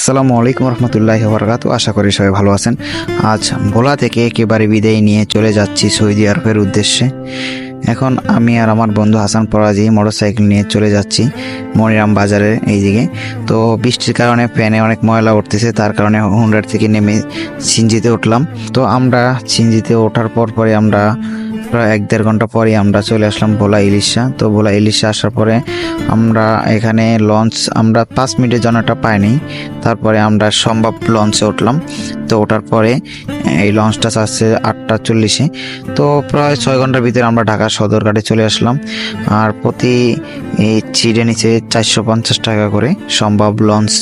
আসসালামু আলাইকুম রহমতুল্লাহি ওয়া বারাকাতুহু। আশা করি সবাই ভালো আছেন। আজ ভোলা থেকে একেবারে বিদায় নিয়ে চলে যাচ্ছি সৌদি আরবের উদ্দেশ্যে। এখন আমি আর আমার বন্ধু হাসান পরাজি মোটরসাইকেল নিয়ে চলে যাচ্ছি মনিরাম বাজারের এইদিকে। তো বৃষ্টির কারণে ফ্যানে অনেক ময়লা উঠতেছে, তার কারণে হুন্ডার থেকে নেমে সিনজিতে উঠলাম। তো আমরা সিনজিতে ওঠার পরে আমরা প্রায় 1-1.5 ঘন্টা পরে আমরা চলে আসলাম ভোলা ইলিশা। তো ভোলা ইলিশা আসার পরে আমরা এখানে লঞ্চ আমরা 5 মিনিটের জন্য একটা পাইনি। তারপরে আমরা সম্ভব লঞ্চে উঠলাম। তো ওঠার পরে এই লঞ্চটা ছাড়ছে 8:40-এ। তো প্রায় 6 ঘন্টার ভিতরে আমরা ঢাকা সদরঘাটে চলে আসলাম। আর প্রতি এই ছিটে নিচে 450 টাকা করে সম্ভব লঞ্চ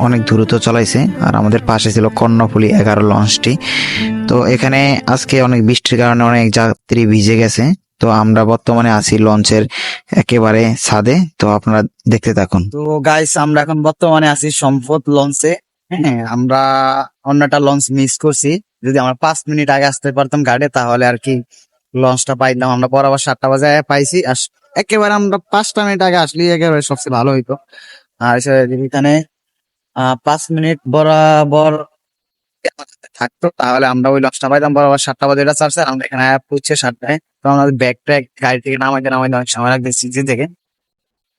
অনেক দ্রুত চলাইছে। আর আমাদের পাশে ছিল কর্ণফুলী 11 লঞ্চটি। তো এখানে আজকে অনেক বৃষ্টির কারণে অনেক যাত্রী ভিজে গেছে। তো আমরা বর্তমানে আছি লঞ্চের একেবারে ছাদে। তো আপনারা দেখতে থাকুন। তো গাইস, আমরা এখন বর্তমানে আছি সম্পদ লঞ্চে। হ্যাঁ, আমরা অন্যটা লঞ্চ মিস করছি। যদি আমরা 5 মিনিট আগে আসতে পারতাম ঘাটে, তাহলে আর কি লঞ্চটা পাইতাম। আমরা বরাবর 7টা বাজে পাইছি। আর একেবারে আমরা 5টা মিনিট আগে আসলে একেবারে সবচেয়ে ভালো হইতো। আর এখানে 5 মিনিট বরাবর থাকতো, তাহলে আমরা ওই লঞ্চটা পাইতাম বরাবর 7টা বাজে। এটা চার্জ আমরা এখানে পৌঁছে 7টায়। তো আমাদের ব্যাগ ট্যাগ গাড়ি থেকে নামাইতে অনেক সময় লাগবে সিজি থেকে,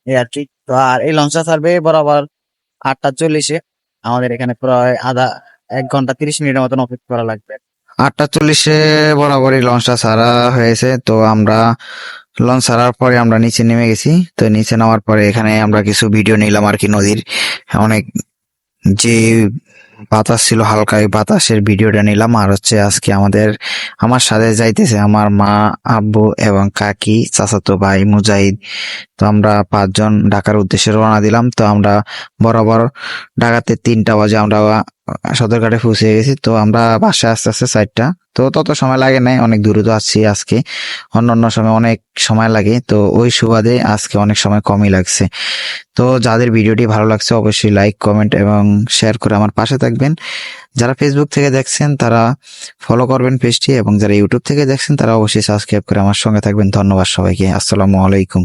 এই আর কি। তো আর এই লঞ্চটা ছাড়বে বরাবর 8:40-এ। আমাদের এখানে প্রায় 1 ঘন্টা 30 মিনিটের মতন অপেক্ষা করা লাগবে। 8:40-এ বরাবরই লঞ্চটা ছাড়া হয়েছে। তো আমরা লঞ্চ ছাড়ার পরে আমরা নিচে নেমে গেছি। তো নিচে নামার পরে এখানে আমরা কিছু ভিডিও নিলাম আর কি। নদীর অনেক যে বাতাস ছিল, হালকা এই বাতাসের ভিডিওটা নিলাম। আর হচ্ছে আজকে আমার সাথে যাইতেছে আমার মা, আব্বু এবং কাকি, চাচাতো ভাই মুজাহিদ। তো আমরা 5 জন ঢাকার উদ্দেশ্যে রওনা দিলাম। তো আমরা বরাবর ঢাকাতে 3টা বাজে আমরা সদরঘাটে পৌঁছে গেছি। তো আমরা বাসায় আস্তে আস্তে 4টা। তো তত সময় লাগে নাই, অনেক দ্রুত আসছি আজকে। অন্যান্য সময় অনেক সময় লাগে, তো ওই সুবাদে আজকে অনেক সময় কমই লাগছে। তো যাদের ভিডিওটি ভালো লাগছে অবশ্যই লাইক, কমেন্ট এবং শেয়ার করে আমার পাশে থাকবেন। যারা ফেসবুক থেকে দেখছেন তারা ফলো করবেন পেজটি, এবং যারা ইউটিউব থেকে দেখছেন তারা অবশ্যই সাবস্ক্রাইব করে আমার সঙ্গে থাকবেন। ধন্যবাদ সবাইকে। আসসালামু আলাইকুম।